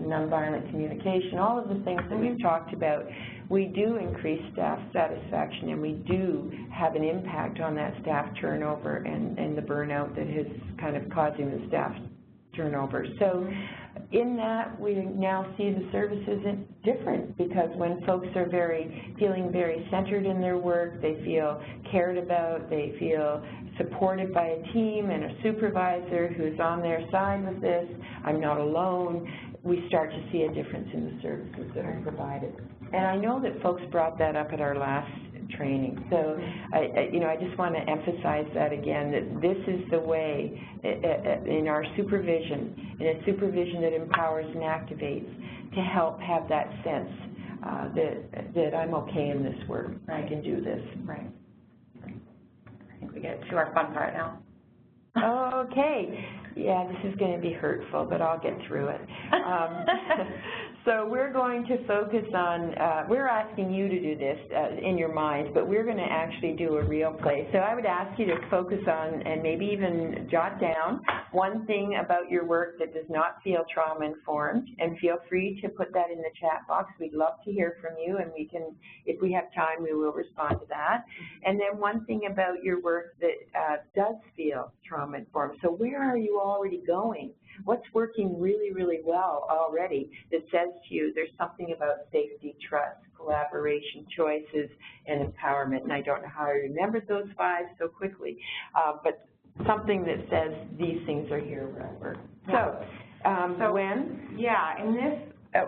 nonviolent communication, all of the things that we've talked about, we do increase staff satisfaction, and we do have an impact on that staff turnover and the burnout that is kind of causing the staff turnover. So in that, we now see the services different, because when folks are feeling very centered in their work, they feel cared about, they feel supported by a team and a supervisor who's on their side with this, I'm not alone, we start to see a difference in the services that are provided. And I know that folks brought that up at our last training. So, I just want to emphasize that again, that this is the way in our supervision, in a supervision that empowers and activates, to help have that sense that I'm okay in this work. I can do this. Right. I think we get to our fun part now. Okay. Yeah, this is going to be hurtful, but I'll get through it. So we're going to focus on, we're asking you to do this in your mind, but we're going to actually do a real play. So I would ask you to focus on and maybe even jot down one thing about your work that does not feel trauma-informed, and feel free to put that in the chat box. We'd love to hear from you, and we can, if we have time, we will respond to that. And then one thing about your work that does feel trauma-informed. So where are you already going? What's working really, really well already that says to you there's something about safety, trust, collaboration, choices, and empowerment? And I don't know how I remembered those 5 so quickly, but something that says these things are here where I work. So Gwen? Yeah, in this,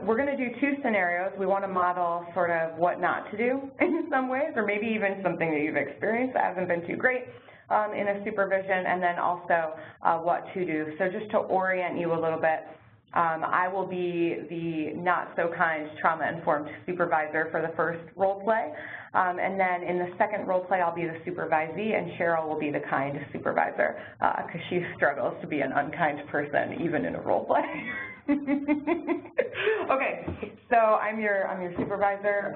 we're going to do 2 scenarios. We want to model sort of what not to do in some ways, or maybe even something that you've experienced that hasn't been too great in a supervision, and then also what to do. So just to orient you a little bit, I will be the not-so-kind trauma-informed supervisor for the first role play, and then in the second role play, I'll be the supervisee, and Cheryl will be the kind supervisor, because she struggles to be an unkind person, even in a role play. Okay, so I'm your supervisor.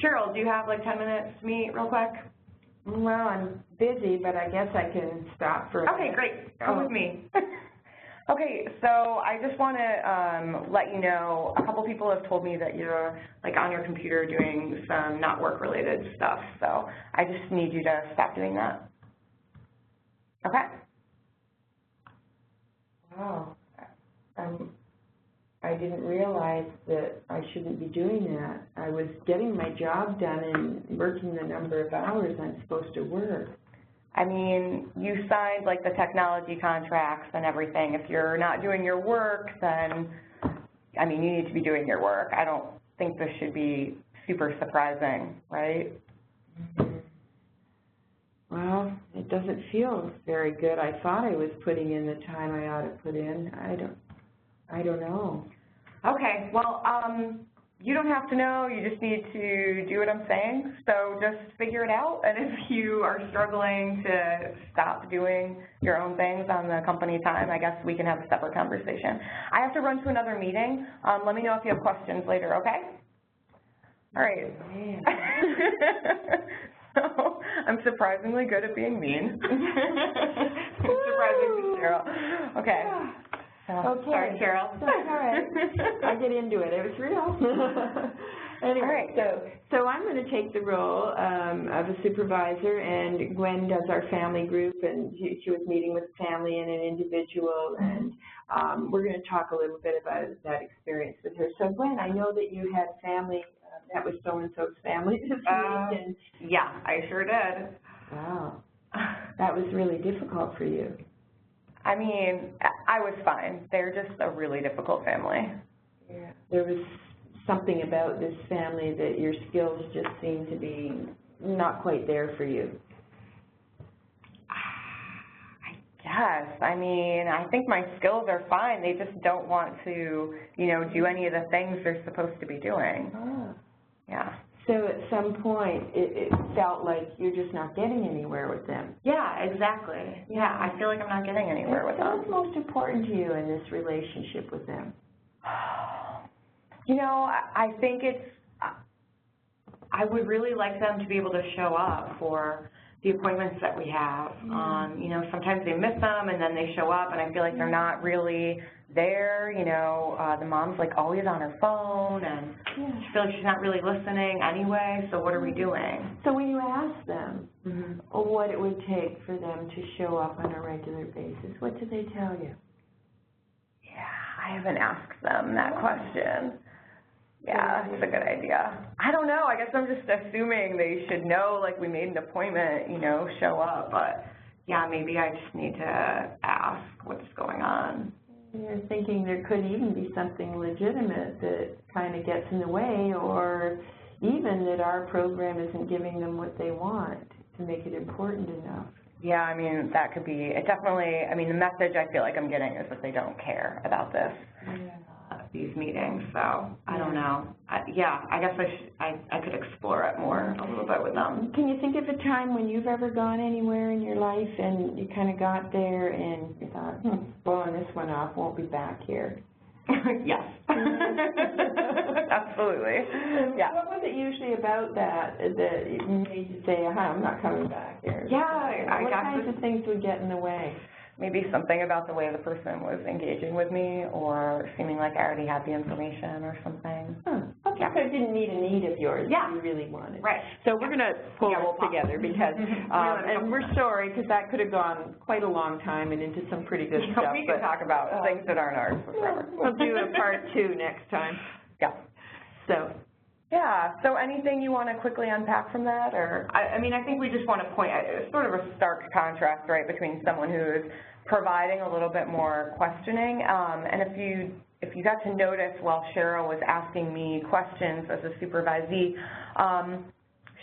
Cheryl, do you have like 10 minutes to meet real quick? Well, I'm busy, but I guess I can stop for a minute. Okay, great. Come with me. Okay, so I just want to let you know, a couple people have told me that you're like on your computer doing some not work-related stuff, so I just need you to stop doing that. Okay? Wow. I didn't realize that I shouldn't be doing that. I was getting my job done and working the number of hours I'm supposed to work. I mean, you signed like the technology contracts and everything. If you're not doing your work, then, I mean, you need to be doing your work. I don't think this should be super surprising, right? Mm-hmm. Well, it doesn't feel very good. I thought I was putting in the time I ought to put in. I don't know. Okay, well, you don't have to know, you just need to do what I'm saying, so just figure it out, and if you are struggling to stop doing your own things on the company time, I guess we can have a separate conversation. I have to run to another meeting. Let me know if you have questions later, okay? All right. So, I'm surprisingly good at being mean. Surprising to Cheryl. Okay. Okay. Sorry, Cheryl. All right. I get into it. It was real. Anyway, so I'm going to take the role of a supervisor, and Gwen does our family group, and she was meeting with family and an individual, and we're going to talk a little bit about that experience with her. So Gwen, I know that you had family, that was so-and-so's family this week. And yeah, I sure did. Wow. That was really difficult for you. I mean, I was fine. They're just a really difficult family. Yeah. There was something about this family that your skills just seemed to be not quite there for you. I guess. I mean, I think my skills are fine. They just don't want to, you know, do any of the things they're supposed to be doing. Ah. Yeah. So at some point, it felt like you're just not getting anywhere with them. Yeah, exactly. Yeah, I feel like I'm not getting anywhere with them. What's most important to you in this relationship with them? You know, I think I would really like them to be able to show up for the appointments that we have. You know, sometimes they miss them and then they show up and I feel like they're not really there. You know, the mom's like always on her phone and I feel like she's not really listening anyway, so what are we doing? So when you ask them what it would take for them to show up on a regular basis, what do they tell you? Yeah, I haven't asked them that question. Yeah, that's a good idea. I don't know. I guess I'm just assuming they should know, like, we made an appointment, you know, show up. But, yeah, maybe I just need to ask what's going on. You're thinking there could even be something legitimate that kind of gets in the way, or even that our program isn't giving them what they want to make it important enough. Yeah, I mean, that could be, it definitely, I mean, the message I feel like I'm getting is that they don't care about this. These meetings, so I don't know. Yeah, I guess I could explore it more a little bit with them. Can you think of a time when you've ever gone anywhere in your life and you kind of got there and you thought, blowing this one off, won't be back here? Yes. Absolutely. Yeah. What was it usually about that made you say, I'm not coming back there? Yeah, what kinds of things would get in the way? Maybe something about the way the person was engaging with me, or seeming like I already had the information or something. Okay, yeah. So it didn't meet a need of yours that you really wanted. Right. So we're going to pull this together because, and we're sorry, because that could have gone quite a long time and into some pretty good stuff. We can talk about things that aren't ours forever. We'll do a part 2 next time. Yeah. So. Yeah, so anything you want to quickly unpack from that? Or I mean, I think we just want to point out sort of a stark contrast, right, between someone who is providing a little bit more questioning, and if you got to notice while Cheryl was asking me questions as a supervisee,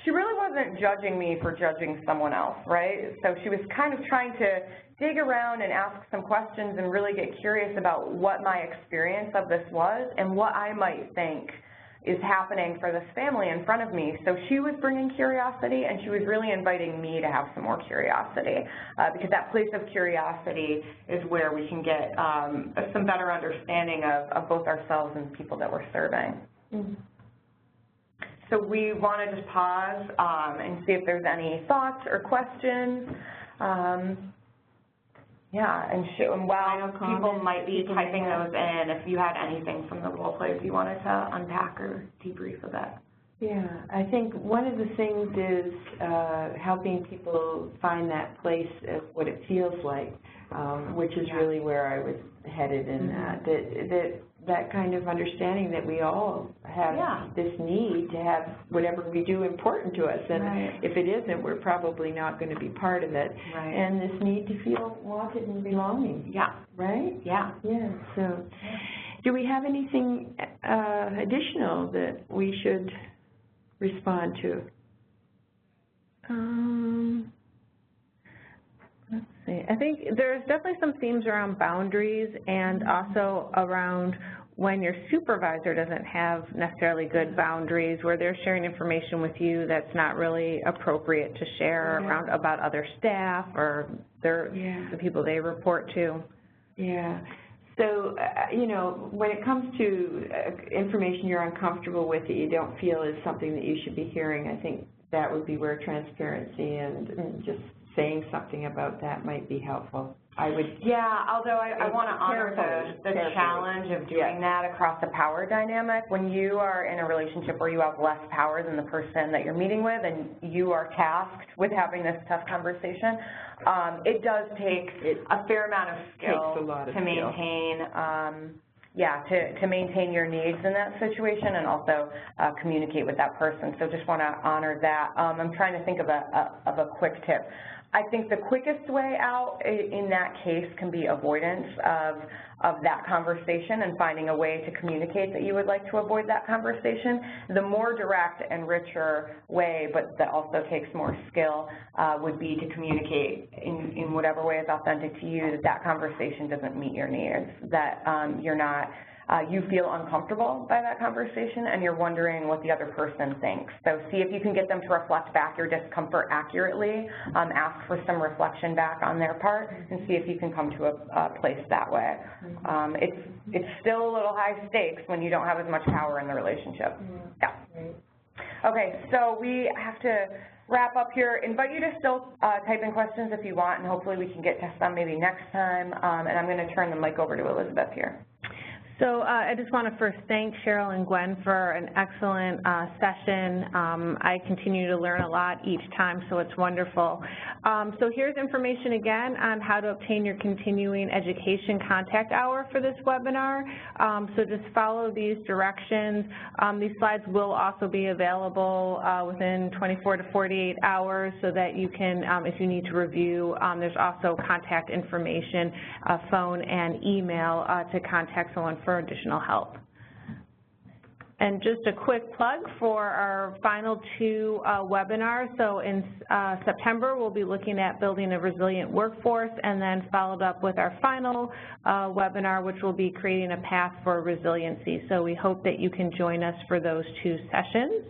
she really wasn't judging me for judging someone else, right? So she was kind of trying to dig around and ask some questions and really get curious about what my experience of this was and what I might think is happening for this family in front of me. So she was bringing curiosity, and she was really inviting me to have some more curiosity, because that place of curiosity is where we can get some better understanding of both ourselves and people that we're serving. Mm-hmm. So we want to just pause and see if there's any thoughts or questions. Yeah, and while people might be typing those in, if you had anything from the role plays you wanted to unpack or debrief of that. Yeah, I think one of the things is helping people find that place of what it feels like, which is really where I was headed in that kind of understanding that we all have this need to have whatever we do important to us, and if it isn't, we're probably not going to be part of it, and this need to feel wanted and belonging. Yeah. Right? Yeah. Yeah, so do we have anything additional that we should respond to? Let's see. I think there's definitely some themes around boundaries and also around when your supervisor doesn't have necessarily good boundaries, where they're sharing information with you that's not really appropriate to share around about other staff or the people they report to. Yeah. So, you know, when it comes to information you're uncomfortable with that you don't feel is something that you should be hearing, I think that would be where transparency and just saying something about that might be helpful. I would. Yeah, although I want to honor the challenge of doing that across the power dynamic. When you are in a relationship where you have less power than the person that you're meeting with and you are tasked with having this tough conversation, it does take a fair amount of skill to maintain to maintain your needs in that situation and also communicate with that person. So just want to honor that. I'm trying to think of a quick tip. I think the quickest way out in that case can be avoidance of that conversation and finding a way to communicate that you would like to avoid that conversation. The more direct and richer way, but that also takes more skill, would be to communicate in whatever way is authentic to you that conversation doesn't meet your needs, that you're not, you feel uncomfortable by that conversation and you're wondering what the other person thinks. So see if you can get them to reflect back your discomfort accurately, ask for some reflection back on their part, and see if you can come to a place that way. It's still a little high stakes when you don't have as much power in the relationship. Yeah. Okay, so we have to wrap up here. Invite you to still type in questions if you want, and hopefully we can get to some maybe next time. And I'm going to turn the mic over to Elizabeth here. So I just want to first thank Cheryl and Gwen for an excellent session. I continue to learn a lot each time, so it's wonderful. So here's information again on how to obtain your continuing education contact hour for this webinar. So just follow these directions. These slides will also be available within 24 to 48 hours so that you can, if you need to review, there's also contact information, phone and email to contact someone for additional help. And just a quick plug for our final two webinars. So in September, we'll be looking at building a resilient workforce, and then followed up with our final webinar, which will be creating a path for resiliency. So we hope that you can join us for those two sessions.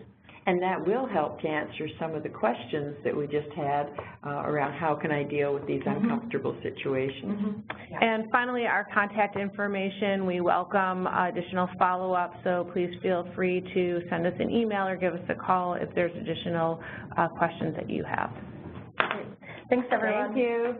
And that will help to answer some of the questions that we just had around how can I deal with these uncomfortable situations. And finally, our contact information, we welcome additional follow-up, so please feel free to send us an email or give us a call if there's additional questions that you have. Thanks, everyone. Thank you.